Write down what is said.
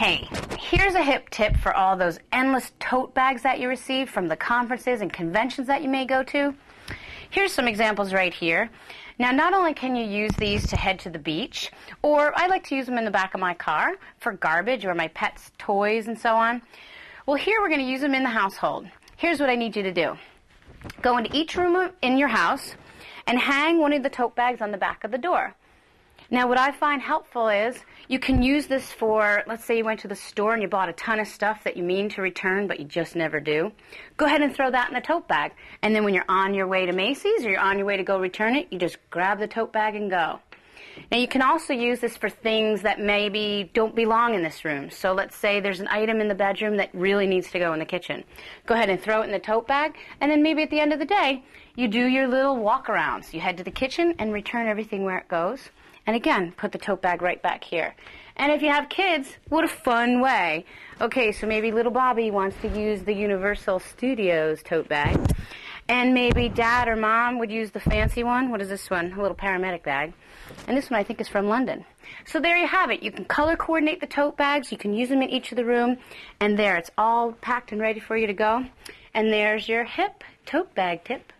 Hey, here's a hip tip for all those endless tote bags that you receive from the conferences and conventions that you may go to. Here's some examples right here. Now, not only can you use these to head to the beach, or I like to use them in the back of my car for garbage or my pets' toys and so on. Well, here we're going to use them in the household. Here's what I need you to do. Go into each room in your house and hang one of the tote bags on the back of the door. Now, what I find helpful is you can use this for, let's say you went to the store and you bought a ton of stuff that you mean to return but you just never do. Go ahead and throw that in the tote bag. And then when you're on your way to Macy's or you're on your way to go return it, you just grab the tote bag and go. Now, you can also use this for things that maybe don't belong in this room. So let's say there's an item in the bedroom that really needs to go in the kitchen. Go ahead and throw it in the tote bag, and then maybe at the end of the day, you do your little walk-arounds. You head to the kitchen and return everything where it goes. And again, put the tote bag right back here. And if you have kids, what a fun way. Okay, so maybe little Bobby wants to use the Universal Studios tote bag. And maybe Dad or Mom would use the fancy one. What is this one? A little paramedic bag. And this one I think is from London. So there you have it. You can color coordinate the tote bags. You can use them in each of the room. And there, it's all packed and ready for you to go. And there's your hip tote bag tip.